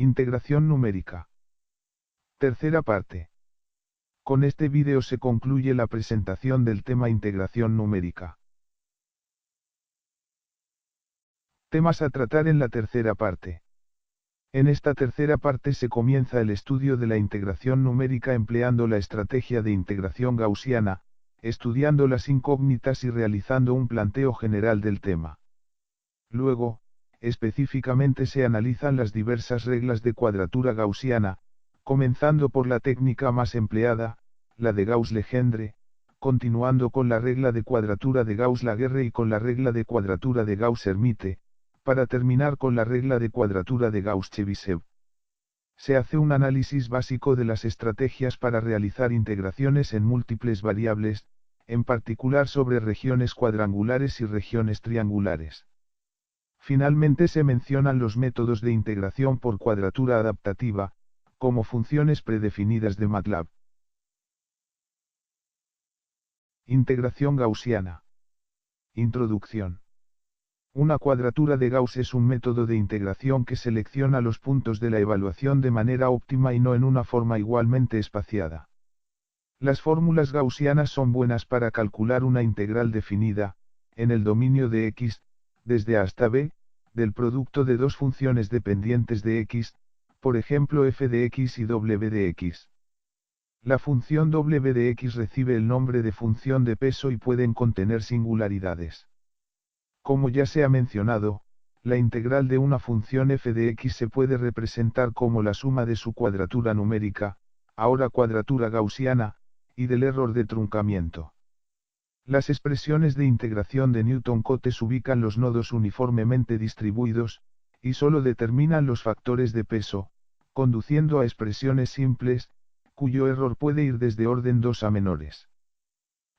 Integración numérica. Tercera parte. Con este vídeo se concluye la presentación del tema integración numérica. Temas a tratar en la tercera parte. En esta tercera parte se comienza el estudio de la integración numérica empleando la estrategia de integración gaussiana, estudiando las incógnitas y realizando un planteo general del tema. Luego, específicamente se analizan las diversas reglas de cuadratura gaussiana, comenzando por la técnica más empleada, la de Gauss-Legendre, continuando con la regla de cuadratura de Gauss-Laguerre y con la regla de cuadratura de Gauss-Hermite, para terminar con la regla de cuadratura de Gauss-Chebyshev. Se hace un análisis básico de las estrategias para realizar integraciones en múltiples variables, en particular sobre regiones cuadrangulares y regiones triangulares. Finalmente se mencionan los métodos de integración por cuadratura adaptativa, como funciones predefinidas de MATLAB. Integración gaussiana. Introducción. Una cuadratura de Gauss es un método de integración que selecciona los puntos de la evaluación de manera óptima y no en una forma igualmente espaciada. Las fórmulas gaussianas son buenas para calcular una integral definida, en el dominio de X, desde A hasta B, del producto de dos funciones dependientes de X, por ejemplo f de X y w de X. La función w de X recibe el nombre de función de peso y pueden contener singularidades. Como ya se ha mencionado, la integral de una función f de X se puede representar como la suma de su cuadratura numérica, ahora cuadratura gaussiana, y del error de truncamiento. Las expresiones de integración de Newton-Cotes ubican los nodos uniformemente distribuidos, y solo determinan los factores de peso, conduciendo a expresiones simples, cuyo error puede ir desde orden 2 a menores.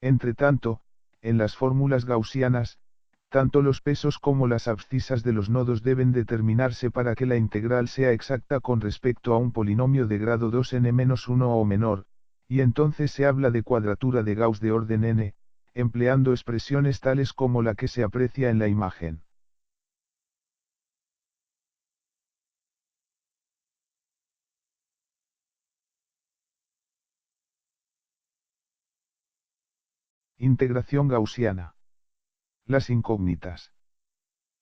Entretanto, en las fórmulas gaussianas, tanto los pesos como las abscisas de los nodos deben determinarse para que la integral sea exacta con respecto a un polinomio de grado 2n-1 o menor, y entonces se habla de cuadratura de Gauss de orden n, empleando expresiones tales como la que se aprecia en la imagen. Integración gaussiana. Las incógnitas.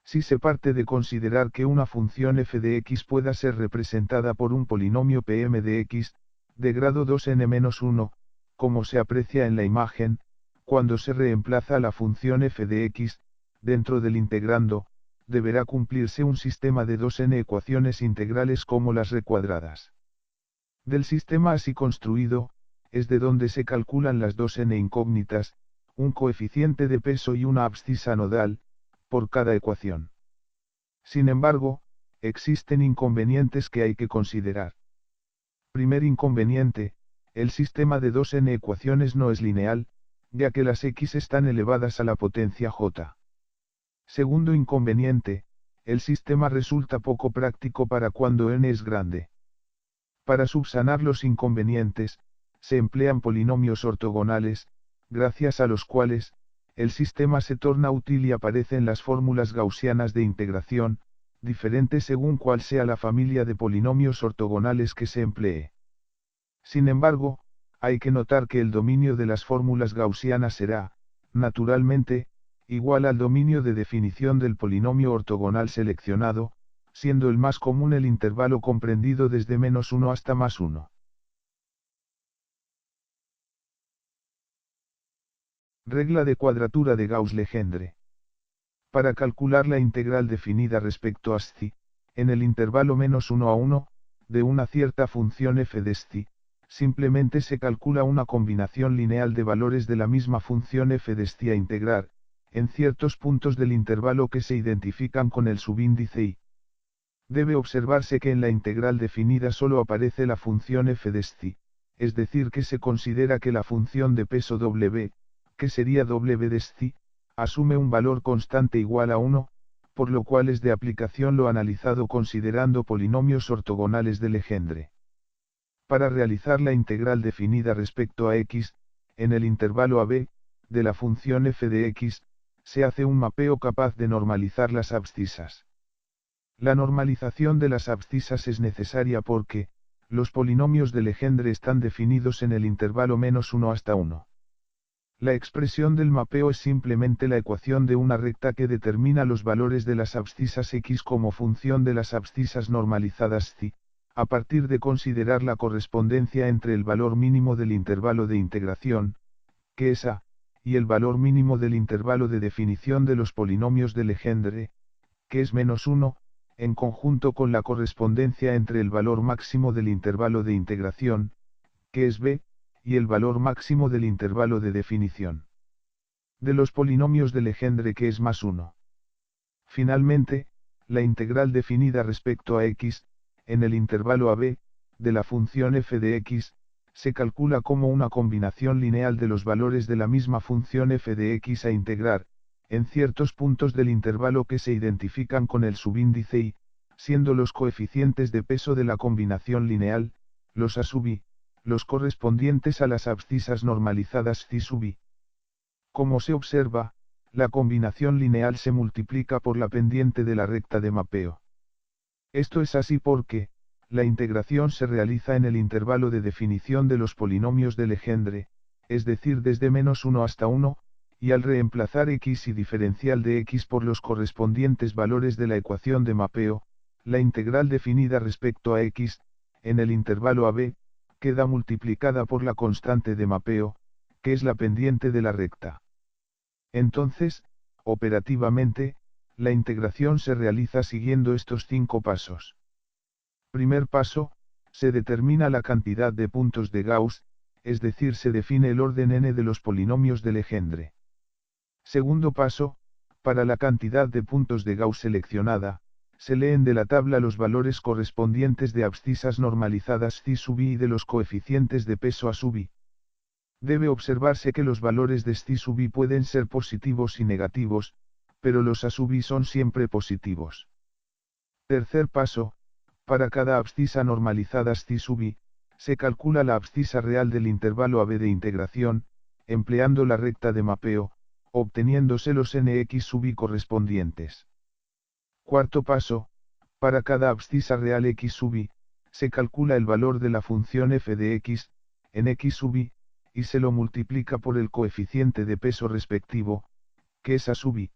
Si se parte de considerar que una función f de x pueda ser representada por un polinomio Pm de x, de grado 2n-1, como se aprecia en la imagen, cuando se reemplaza la función f de x, dentro del integrando, deberá cumplirse un sistema de 2n ecuaciones integrales como las recuadradas. Del sistema así construido, es de donde se calculan las 2n incógnitas, un coeficiente de peso y una abscisa nodal, por cada ecuación. Sin embargo, existen inconvenientes que hay que considerar. Primer inconveniente, el sistema de 2n ecuaciones no es lineal, ya que las x están elevadas a la potencia j. Segundo inconveniente, el sistema resulta poco práctico para cuando n es grande. Para subsanar los inconvenientes, se emplean polinomios ortogonales, gracias a los cuales, el sistema se torna útil y aparecen las fórmulas gaussianas de integración, diferentes según cuál sea la familia de polinomios ortogonales que se emplee. Sin embargo, hay que notar que el dominio de las fórmulas gaussianas será, naturalmente, igual al dominio de definición del polinomio ortogonal seleccionado, siendo el más común el intervalo comprendido desde -1 hasta +1. Regla de cuadratura de Gauss-Legendre. Para calcular la integral definida respecto a xi, en el intervalo -1 a 1, de una cierta función f de xi, simplemente se calcula una combinación lineal de valores de la misma función f de xi a integrar, en ciertos puntos del intervalo que se identifican con el subíndice i. Debe observarse que en la integral definida solo aparece la función f de xi, es decir que se considera que la función de peso w, que sería w de xi, asume un valor constante igual a 1, por lo cual es de aplicación lo analizado considerando polinomios ortogonales de Legendre. Para realizar la integral definida respecto a x, en el intervalo ab, de la función f de x, se hace un mapeo capaz de normalizar las abscisas. La normalización de las abscisas es necesaria porque, los polinomios de Legendre están definidos en el intervalo -1 hasta 1. La expresión del mapeo es simplemente la ecuación de una recta que determina los valores de las abscisas x como función de las abscisas normalizadas xi, a partir de considerar la correspondencia entre el valor mínimo del intervalo de integración, que es a, y el valor mínimo del intervalo de definición de los polinomios de Legendre, que es -1, en conjunto con la correspondencia entre el valor máximo del intervalo de integración, que es b, y el valor máximo del intervalo de definición de los polinomios de Legendre, que es +1. Finalmente, la integral definida respecto a x, en el intervalo ab, de la función f de x, se calcula como una combinación lineal de los valores de la misma función f de x a integrar, en ciertos puntos del intervalo que se identifican con el subíndice y, siendo los coeficientes de peso de la combinación lineal, los a sub i, los correspondientes a las abscisas normalizadas xi sub i. Como se observa, la combinación lineal se multiplica por la pendiente de la recta de mapeo. Esto es así porque, la integración se realiza en el intervalo de definición de los polinomios de Legendre, es decir desde -1 hasta 1, y al reemplazar x y diferencial de x por los correspondientes valores de la ecuación de mapeo, la integral definida respecto a x, en el intervalo ab, queda multiplicada por la constante de mapeo, que es la pendiente de la recta. Entonces, operativamente, la integración se realiza siguiendo estos 5 pasos. Primer paso, se determina la cantidad de puntos de Gauss, es decir, se define el orden n de los polinomios de Legendre. Segundo paso, para la cantidad de puntos de Gauss seleccionada, se leen de la tabla los valores correspondientes de abscisas normalizadas xi sub i y de los coeficientes de peso a sub i. Debe observarse que los valores de xi sub i pueden ser positivos y negativos, pero los a sub i son siempre positivos. Tercer paso, para cada abscisa normalizada xi sub i, se calcula la abscisa real del intervalo ab de integración, empleando la recta de mapeo, obteniéndose los nx sub i correspondientes. Cuarto paso, para cada abscisa real x sub i, se calcula el valor de la función f de x, en x sub i, y se lo multiplica por el coeficiente de peso respectivo, que es a sub i.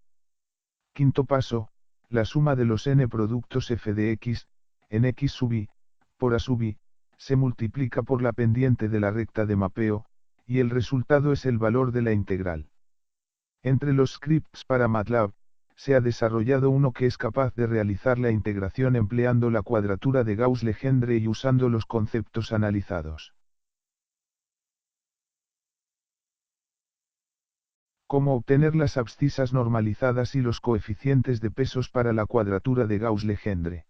Quinto paso, la suma de los n productos f de x, en x sub i, por a sub i, se multiplica por la pendiente de la recta de mapeo, y el resultado es el valor de la integral. Entre los scripts para MATLAB, se ha desarrollado uno que es capaz de realizar la integración empleando la cuadratura de Gauss-Legendre y usando los conceptos analizados. Cómo obtener las abscisas normalizadas y los coeficientes de pesos para la cuadratura de Gauss-Legendre.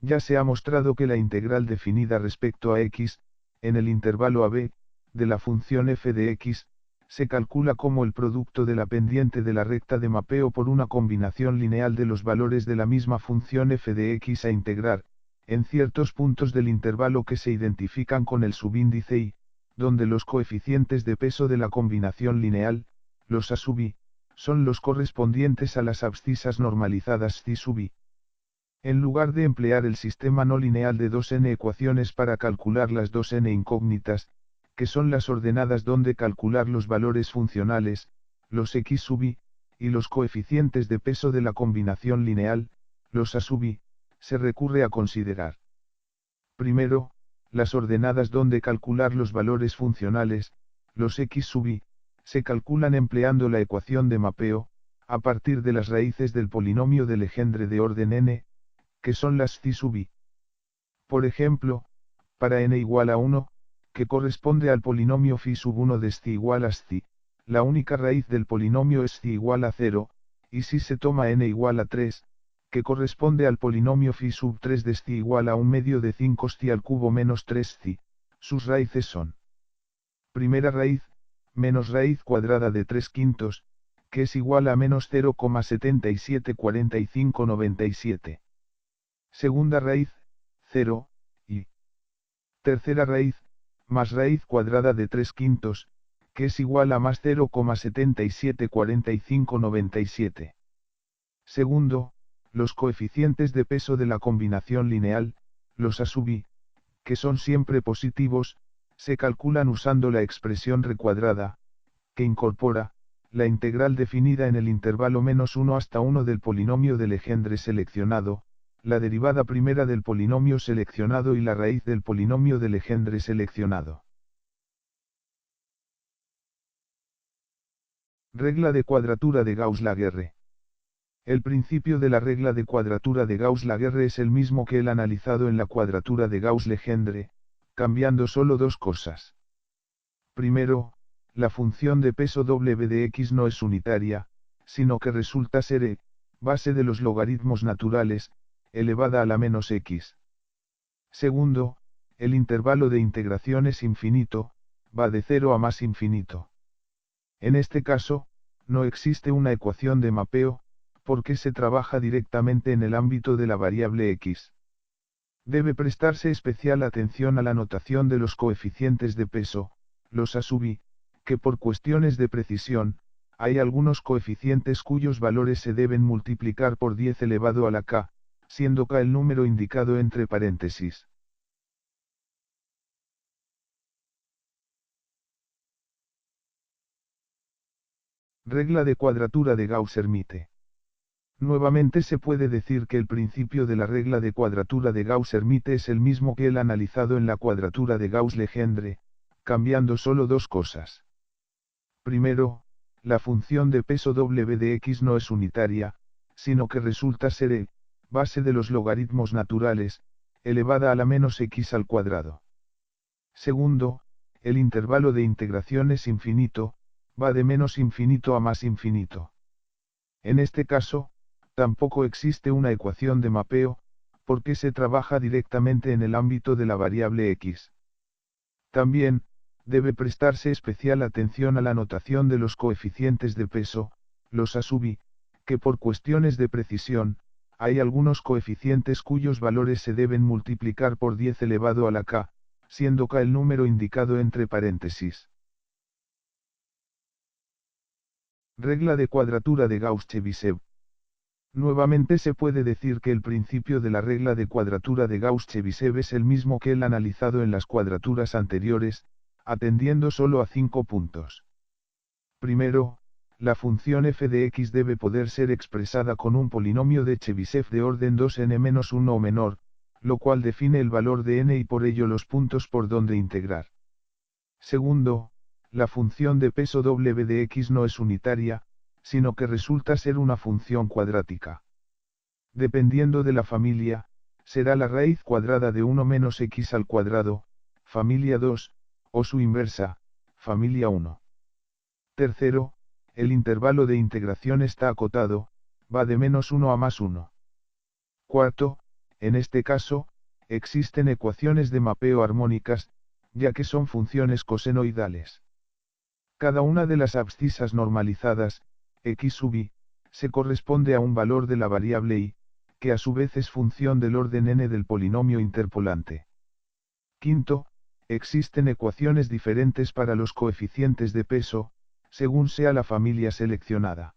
Ya se ha mostrado que la integral definida respecto a x, en el intervalo ab, de la función f de x, se calcula como el producto de la pendiente de la recta de mapeo por una combinación lineal de los valores de la misma función f de x a integrar, en ciertos puntos del intervalo que se identifican con el subíndice y, donde los coeficientes de peso de la combinación lineal, los a sub i, son los correspondientes a las abscisas normalizadas xi sub i. En lugar de emplear el sistema no lineal de 2n ecuaciones para calcular las 2n incógnitas, que son las ordenadas donde calcular los valores funcionales, los x sub i, y los coeficientes de peso de la combinación lineal, los a sub i, se recurre a considerar. Primero, las ordenadas donde calcular los valores funcionales, los x sub i, se calculan empleando la ecuación de mapeo, a partir de las raíces del polinomio de Legendre de orden n, que son las xi sub i. Por ejemplo, para n igual a 1, que corresponde al polinomio phi sub 1 de xi igual a xi, la única raíz del polinomio es xi igual a 0, y si se toma n igual a 3, que corresponde al polinomio phi sub 3 de xi igual a 1 medio de 5 xi al cubo menos 3 xi, sus raíces son: primera raíz, menos raíz cuadrada de 3 quintos, que es igual a menos 0,774597. Segunda raíz, 0, y tercera raíz, más raíz cuadrada de 3 quintos, que es igual a más 0,774597. Segundo, Los coeficientes de peso de la combinación lineal, los A sub i, que son siempre positivos, se calculan usando la expresión recuadrada, que incorpora, la integral definida en el intervalo -1 hasta 1 del polinomio de Legendre seleccionado, la derivada primera del polinomio seleccionado y la raíz del polinomio de Legendre seleccionado. Regla de cuadratura de Gauss-Laguerre. El principio de la regla de cuadratura de Gauss-Laguerre es el mismo que el analizado en la cuadratura de Gauss-Legendre, cambiando solo dos cosas. Primero, la función de peso w de x no es unitaria, sino que resulta ser e, base de los logaritmos naturales, elevada a la menos x. Segundo, el intervalo de integración es infinito, va de 0 a más infinito. En este caso, no existe una ecuación de mapeo, porque se trabaja directamente en el ámbito de la variable x. Debe prestarse especial atención a la notación de los coeficientes de peso, los A sub i, que por cuestiones de precisión, hay algunos coeficientes cuyos valores se deben multiplicar por 10 elevado a la k, siendo k el número indicado entre paréntesis. Regla de cuadratura de Gauss-Hermite. Nuevamente se puede decir que el principio de la regla de cuadratura de Gauss-Hermite es el mismo que el analizado en la cuadratura de Gauss-Legendre, cambiando solo dos cosas. Primero, la función de peso w de x no es unitaria, sino que resulta ser e, base de los logaritmos naturales, elevada a la menos x al cuadrado. Segundo, el intervalo de integración es infinito, va de menos infinito a más infinito. En este caso, tampoco existe una ecuación de mapeo, porque se trabaja directamente en el ámbito de la variable x. También, debe prestarse especial atención a la notación de los coeficientes de peso, los A sub i, que por cuestiones de precisión, hay algunos coeficientes cuyos valores se deben multiplicar por 10 elevado a la k, siendo k el número indicado entre paréntesis. Regla de cuadratura de Gauss-Chebyshev. Nuevamente se puede decir que el principio de la regla de cuadratura de Gauss-Chebyshev es el mismo que el analizado en las cuadraturas anteriores, atendiendo solo a 5 puntos. Primero, la función f de x debe poder ser expresada con un polinomio de Chebyshev de orden 2n-1 o menor, lo cual define el valor de n y por ello los puntos por donde integrar. Segundo, la función de peso w de x no es unitaria, sino que resulta ser una función cuadrática. Dependiendo de la familia, será la raíz cuadrada de 1 menos x al cuadrado, familia 2, o su inversa, familia 1. Tercero, el intervalo de integración está acotado, va de -1 a +1. Cuarto, en este caso, existen ecuaciones de mapeo armónicas, ya que son funciones cosenoidales. Cada una de las abscisas normalizadas, x sub i, se corresponde a un valor de la variable i, que a su vez es función del orden n del polinomio interpolante. Quinto, existen ecuaciones diferentes para los coeficientes de peso, según sea la familia seleccionada.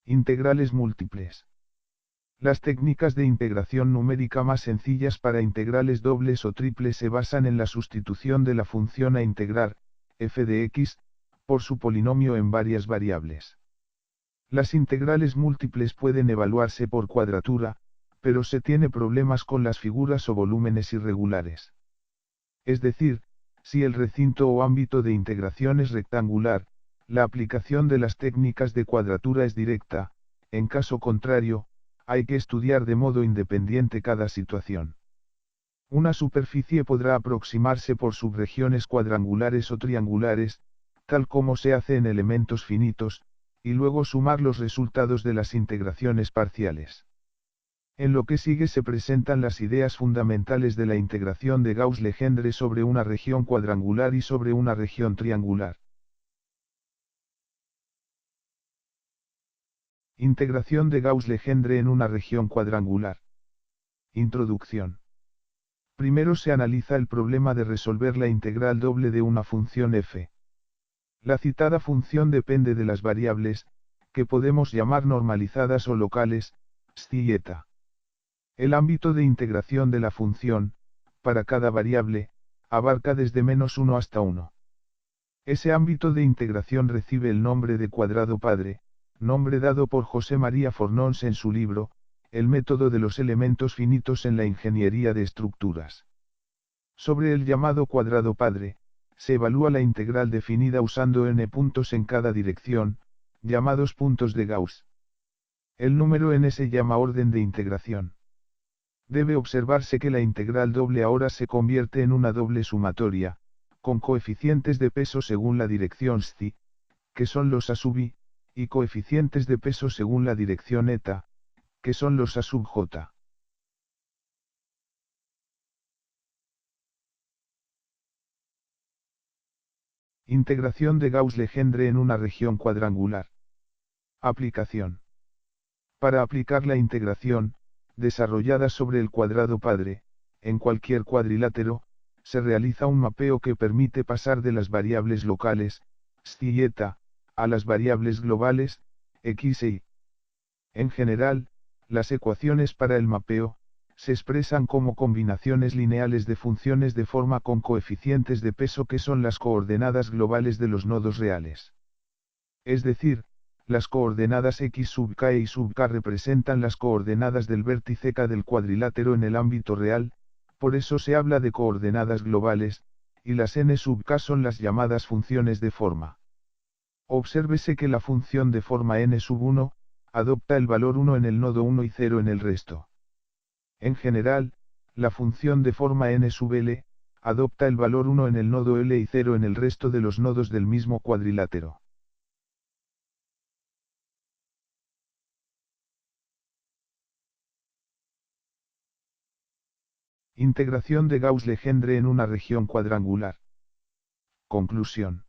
Integrales múltiples. Las técnicas de integración numérica más sencillas para integrales dobles o triples se basan en la sustitución de la función a integrar, f de x, por su polinomio en varias variables. Las integrales múltiples pueden evaluarse por cuadratura, pero se tiene problemas con las figuras o volúmenes irregulares. Es decir, si el recinto o ámbito de integración es rectangular, la aplicación de las técnicas de cuadratura es directa, en caso contrario, hay que estudiar de modo independiente cada situación. Una superficie podrá aproximarse por subregiones cuadrangulares o triangulares, tal como se hace en elementos finitos, y luego sumar los resultados de las integraciones parciales. En lo que sigue se presentan las ideas fundamentales de la integración de Gauss-Legendre sobre una región cuadrangular y sobre una región triangular. Integración de Gauss-Legendre en una región cuadrangular. Introducción. Primero se analiza el problema de resolver la integral doble de una función f. La citada función depende de las variables, que podemos llamar normalizadas o locales, psi y eta. El ámbito de integración de la función, para cada variable, abarca desde -1 hasta 1. Ese ámbito de integración recibe el nombre de cuadrado padre, nombre dado por José María Fornons en su libro, El método de los elementos finitos en la ingeniería de estructuras. Sobre el llamado cuadrado padre, se evalúa la integral definida usando n puntos en cada dirección, llamados puntos de Gauss. El número n se llama orden de integración. Debe observarse que la integral doble ahora se convierte en una doble sumatoria, con coeficientes de peso según la dirección psi, que son los a sub i, y coeficientes de peso según la dirección eta, que son los a sub j. Integración de Gauss-Legendre en una región cuadrangular. Aplicación. Para aplicar la integración, desarrollada sobre el cuadrado padre, en cualquier cuadrilátero, se realiza un mapeo que permite pasar de las variables locales, psi y eta, a las variables globales, x e y. En general, las ecuaciones para el mapeo, se expresan como combinaciones lineales de funciones de forma con coeficientes de peso que son las coordenadas globales de los nodos reales. Es decir, las coordenadas x sub k e y sub k representan las coordenadas del vértice k del cuadrilátero en el ámbito real, por eso se habla de coordenadas globales, y las n sub k son las llamadas funciones de forma. Obsérvese que la función de forma n sub 1, adopta el valor 1 en el nodo 1 y 0 en el resto. En general, la función de forma n sub l, adopta el valor 1 en el nodo L y 0 en el resto de los nodos del mismo cuadrilátero. Integración de Gauss-Legendre en una región cuadrangular. Conclusión.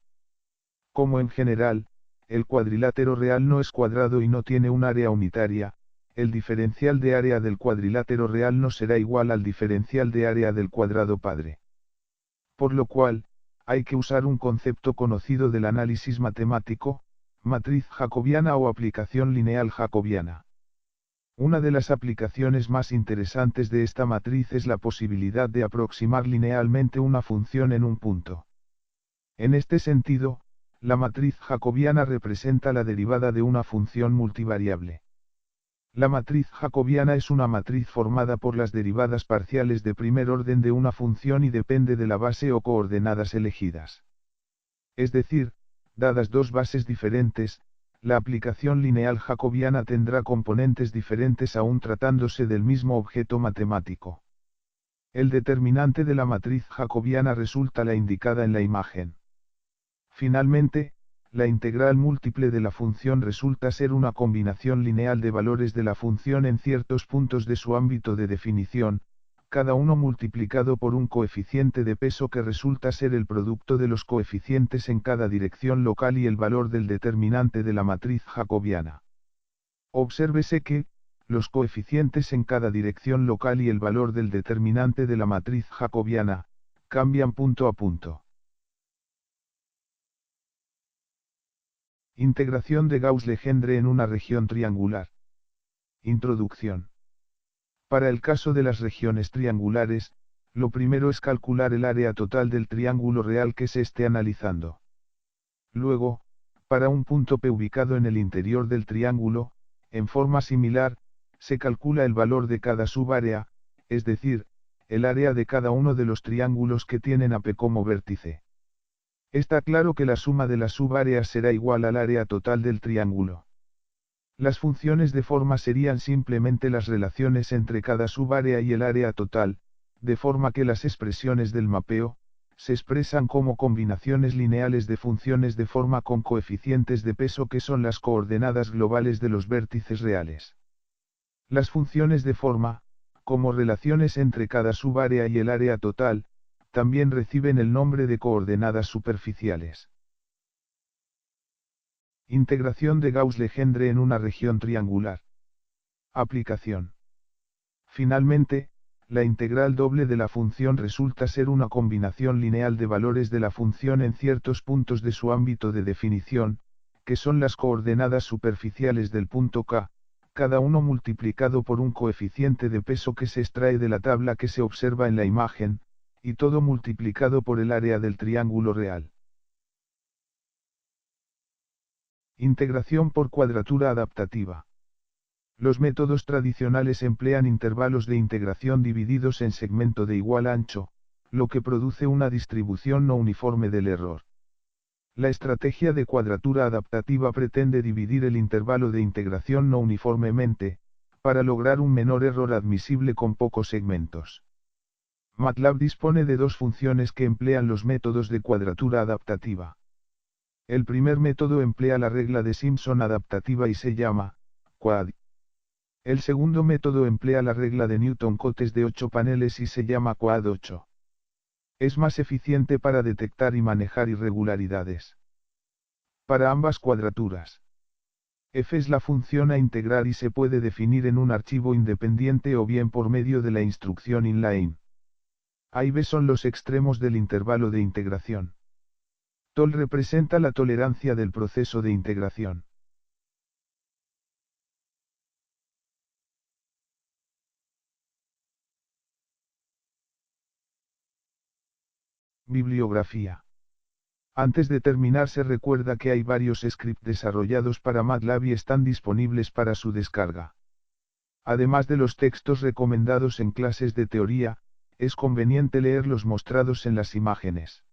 Como en general, el cuadrilátero real no es cuadrado y no tiene un área unitaria, el diferencial de área del cuadrilátero real no será igual al diferencial de área del cuadrado padre. Por lo cual, hay que usar un concepto conocido del análisis matemático, matriz jacobiana o aplicación lineal jacobiana. Una de las aplicaciones más interesantes de esta matriz es la posibilidad de aproximar linealmente una función en un punto. En este sentido, la matriz jacobiana representa la derivada de una función multivariable. La matriz jacobiana es una matriz formada por las derivadas parciales de primer orden de una función y depende de la base o coordenadas elegidas. Es decir, dadas dos bases diferentes, la aplicación lineal jacobiana tendrá componentes diferentes aún tratándose del mismo objeto matemático. El determinante de la matriz jacobiana resulta la indicada en la imagen. Finalmente, la integral múltiple de la función resulta ser una combinación lineal de valores de la función en ciertos puntos de su ámbito de definición, cada uno multiplicado por un coeficiente de peso que resulta ser el producto de los coeficientes en cada dirección local y el valor del determinante de la matriz jacobiana. Obsérvese que, los coeficientes en cada dirección local y el valor del determinante de la matriz jacobiana, cambian punto a punto. Integración de Gauss-Legendre en una región triangular. Introducción. Para el caso de las regiones triangulares, lo primero es calcular el área total del triángulo real que se esté analizando. Luego, para un punto P ubicado en el interior del triángulo, en forma similar, se calcula el valor de cada subárea, es decir, el área de cada uno de los triángulos que tienen a P como vértice. Está claro que la suma de las subáreas será igual al área total del triángulo. Las funciones de forma serían simplemente las relaciones entre cada subárea y el área total, de forma que las expresiones del mapeo, se expresan como combinaciones lineales de funciones de forma con coeficientes de peso que son las coordenadas globales de los vértices reales. Las funciones de forma, como relaciones entre cada subárea y el área total, también reciben el nombre de coordenadas superficiales. Integración de Gauss-Legendre en una región triangular. Aplicación. Finalmente, la integral doble de la función resulta ser una combinación lineal de valores de la función en ciertos puntos de su ámbito de definición, que son las coordenadas superficiales del punto K, cada uno multiplicado por un coeficiente de peso que se extrae de la tabla que se observa en la imagen, y todo multiplicado por el área del triángulo real. Integración por cuadratura adaptativa. Los métodos tradicionales emplean intervalos de integración divididos en segmento de igual ancho, lo que produce una distribución no uniforme del error. La estrategia de cuadratura adaptativa pretende dividir el intervalo de integración no uniformemente, para lograr un menor error admisible con pocos segmentos. MATLAB dispone de dos funciones que emplean los métodos de cuadratura adaptativa. El primer método emplea la regla de Simpson adaptativa y se llama QUAD. El segundo método emplea la regla de Newton-Cotes de 8 paneles y se llama QUAD 8. Es más eficiente para detectar y manejar irregularidades. Para ambas cuadraturas, f es la función a integrar y se puede definir en un archivo independiente o bien por medio de la instrucción inline. A y b son los extremos del intervalo de integración. Tol representa la tolerancia del proceso de integración. Bibliografía. Antes de terminar se recuerda que hay varios scripts desarrollados para MATLAB y están disponibles para su descarga. Además de los textos recomendados en clases de teoría, es conveniente leer los mostrados en las imágenes.